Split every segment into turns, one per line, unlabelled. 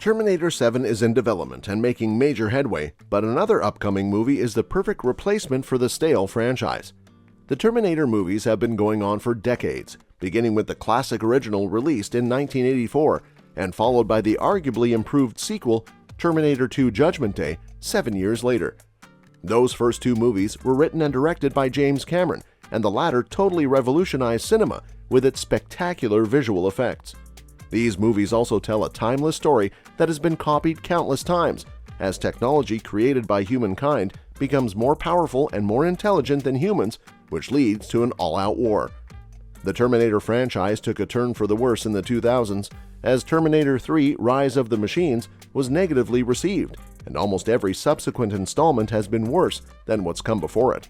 Terminator 7 is in development and making major headway, but another upcoming movie is the perfect replacement for the stale franchise. The Terminator movies have been going on for decades, beginning with the classic original released in 1984 and followed by the arguably improved sequel, Terminator 2 Judgment Day, 7 years later. Those first two movies were written and directed by James Cameron, and the latter totally revolutionized cinema with its spectacular visual effects. These movies also tell a timeless story that has been copied countless times, as technology created by humankind becomes more powerful and more intelligent than humans, which leads to an all-out war. The Terminator franchise took a turn for the worse in the 2000s, as Terminator 3 Rise of the Machines was negatively received, and almost every subsequent installment has been worse than what's come before it.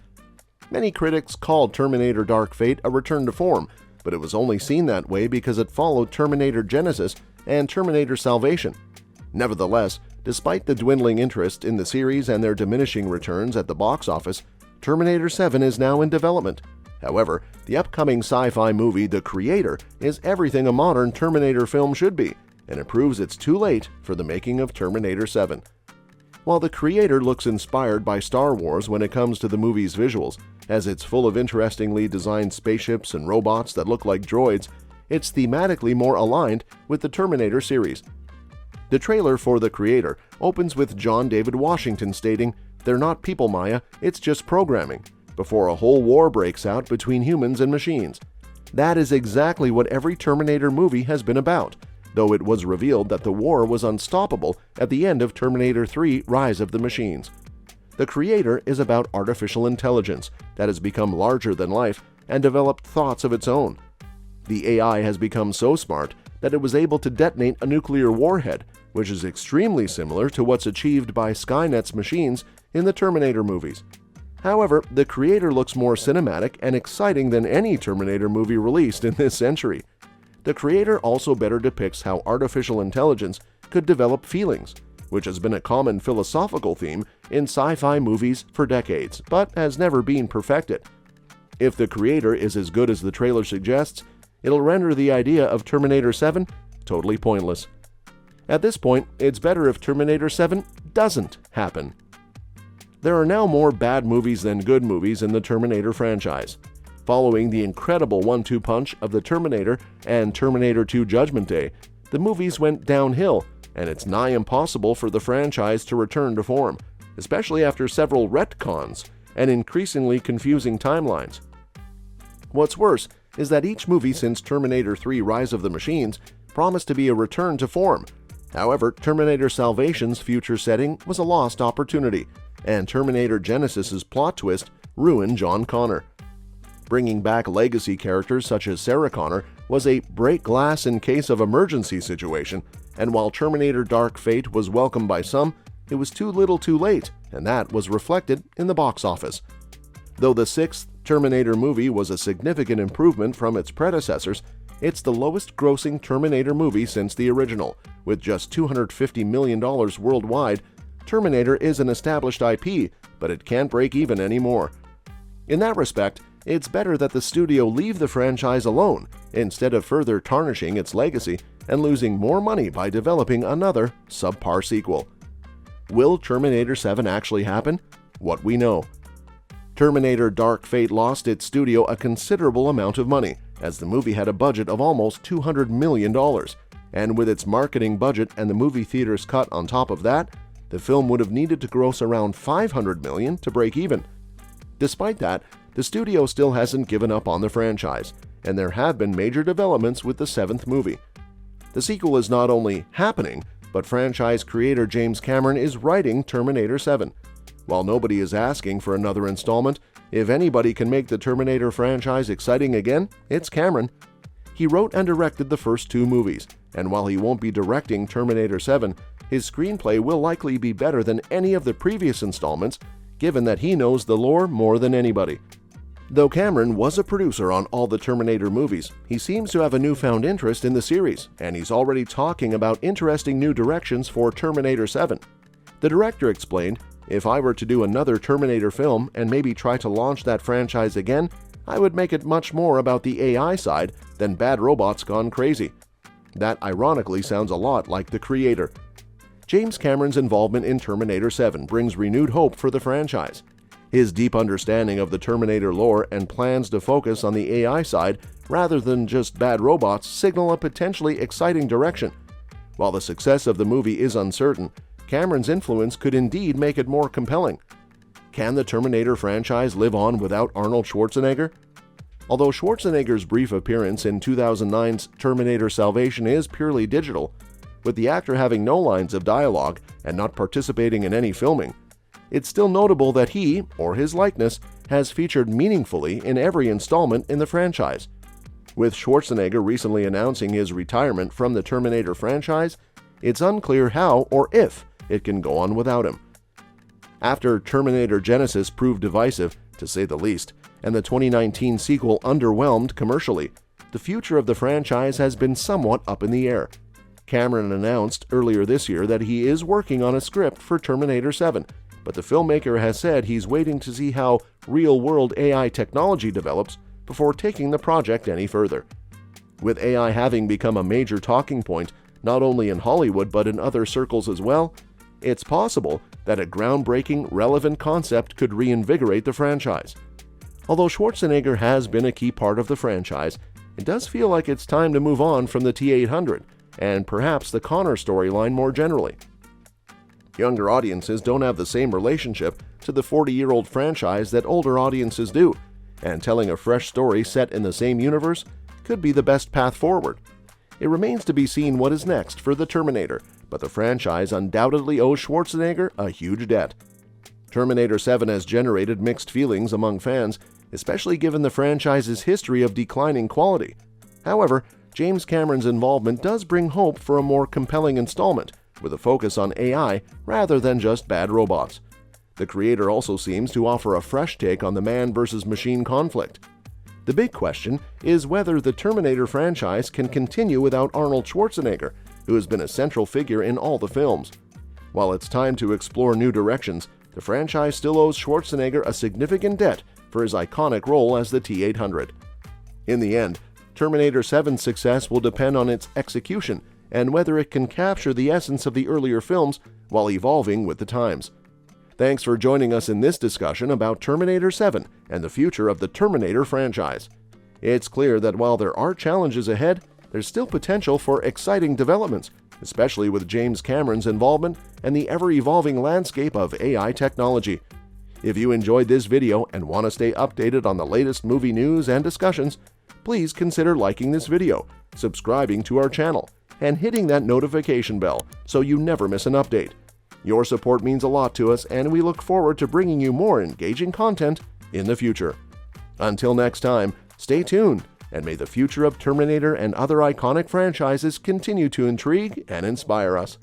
Many critics called Terminator Dark Fate a return to form, but it was only seen that way because it followed Terminator Genisys and Terminator Salvation. Nevertheless, despite the dwindling interest in the series and their diminishing returns at the box office, Terminator 7 is now in development. However, the upcoming sci-fi movie The Creator is everything a modern Terminator film should be, and it proves it's too late for the making of Terminator 7. While The Creator looks inspired by Star Wars when it comes to the movie's visuals, as it's full of interestingly designed spaceships and robots that look like droids, it's thematically more aligned with the Terminator series. The trailer for The Creator opens with John David Washington stating, "They're not people, Maya, it's just programming," before a whole war breaks out between humans and machines. That is exactly what every Terminator movie has been about, though it was revealed that the war was unstoppable at the end of Terminator 3 Rise of the Machines. The Creator is about artificial intelligence that has become larger than life and developed thoughts of its own. The AI has become so smart that it was able to detonate a nuclear warhead, which is extremely similar to what's achieved by Skynet's machines in the Terminator movies. However, The Creator looks more cinematic and exciting than any Terminator movie released in this century. The Creator also better depicts how artificial intelligence could develop feelings, which has been a common philosophical theme in sci-fi movies for decades, but has never been perfected. If The Creator is as good as the trailer suggests, it'll render the idea of Terminator 7 totally pointless. At this point, it's better if Terminator 7 doesn't happen. There are now more bad movies than good movies in the Terminator franchise. Following the incredible 1-2 punch of the Terminator and Terminator 2 Judgment Day, the movies went downhill, and it's nigh impossible for the franchise to return to form, especially after several retcons and increasingly confusing timelines. What's worse is that each movie since Terminator 3 Rise of the Machines promised to be a return to form. However, Terminator Salvation's future setting was a lost opportunity, and Terminator Genisys' plot twist ruined John Connor. Bringing back legacy characters such as Sarah Connor was a break glass in case of emergency situation, and while Terminator Dark Fate was welcomed by some, it was too little too late, and that was reflected in the box office. Though the sixth Terminator movie was a significant improvement from its predecessors, it's the lowest-grossing Terminator movie since the original, with just $250 million worldwide. Terminator is an established IP, but it can't break even anymore. In that respect, it's better that the studio leave the franchise alone instead of further tarnishing its legacy and losing more money by developing another subpar sequel. Will Terminator 7 actually happen? What we know. Terminator Dark Fate lost its studio a considerable amount of money, as the movie had a budget of almost $200 million, and with its marketing budget and the movie theater's cut on top of that, the film would have needed to gross around $500 million to break even. Despite that, the studio still hasn't given up on the franchise, and there have been major developments with the seventh movie. The sequel is not only happening, but franchise creator James Cameron is writing Terminator 7. While nobody is asking for another installment, if anybody can make the Terminator franchise exciting again, it's Cameron. He wrote and directed the first two movies, and while he won't be directing Terminator 7, his screenplay will likely be better than any of the previous installments, given that he knows the lore more than anybody. Though Cameron was a producer on all the Terminator movies, he seems to have a newfound interest in the series, and he's already talking about interesting new directions for Terminator 7. The director explained, "If I were to do another Terminator film and maybe try to launch that franchise again, I would make it much more about the AI side than bad robots gone crazy." That ironically sounds a lot like The Creator. James Cameron's involvement in Terminator 7 brings renewed hope for the franchise. His deep understanding of the Terminator lore and plans to focus on the AI side rather than just bad robots signal a potentially exciting direction. While the success of the movie is uncertain, Cameron's influence could indeed make it more compelling. Can the Terminator franchise live on without Arnold Schwarzenegger? Although Schwarzenegger's brief appearance in 2009's Terminator Salvation is purely digital, with the actor having no lines of dialogue and not participating in any filming, it's still notable that he, or his likeness, has featured meaningfully in every installment in the franchise. With Schwarzenegger recently announcing his retirement from the Terminator franchise, it's unclear how or if it can go on without him. After Terminator Genesis proved divisive, to say the least, and the 2019 sequel underwhelmed commercially, the future of the franchise has been somewhat up in the air. Cameron announced earlier this year that he is working on a script for Terminator 7, but the filmmaker has said he's waiting to see how real-world AI technology develops before taking the project any further. With AI having become a major talking point not only in Hollywood but in other circles as well, it's possible that a groundbreaking, relevant concept could reinvigorate the franchise. Although Schwarzenegger has been a key part of the franchise, it does feel like it's time to move on from the T-800 and perhaps the Connor storyline more generally. Younger audiences don't have the same relationship to the 40-year-old franchise that older audiences do, and telling a fresh story set in the same universe could be the best path forward. It remains to be seen what is next for the Terminator, but the franchise undoubtedly owes Schwarzenegger a huge debt. Terminator 7 has generated mixed feelings among fans, especially given the franchise's history of declining quality. However, James Cameron's involvement does bring hope for a more compelling installment, with a focus on AI rather than just bad robots. The creator also seems to offer a fresh take on the man versus machine conflict. The big question is whether the Terminator franchise can continue without Arnold Schwarzenegger, who has been a central figure in all the films. While it's time to explore new directions, the franchise still owes Schwarzenegger a significant debt for his iconic role as the T-800. In the end, Terminator 7's success will depend on its execution and whether it can capture the essence of the earlier films while evolving with the times. Thanks for joining us in this discussion about Terminator 7 and the future of the Terminator franchise. It's clear that while there are challenges ahead, there's still potential for exciting developments, especially with James Cameron's involvement and the ever-evolving landscape of AI technology. If you enjoyed this video and want to stay updated on the latest movie news and discussions, please consider liking this video, subscribing to our channel, and hitting that notification bell so you never miss an update. Your support means a lot to us, and we look forward to bringing you more engaging content in the future. Until next time, stay tuned, and may the future of Terminator and other iconic franchises continue to intrigue and inspire us.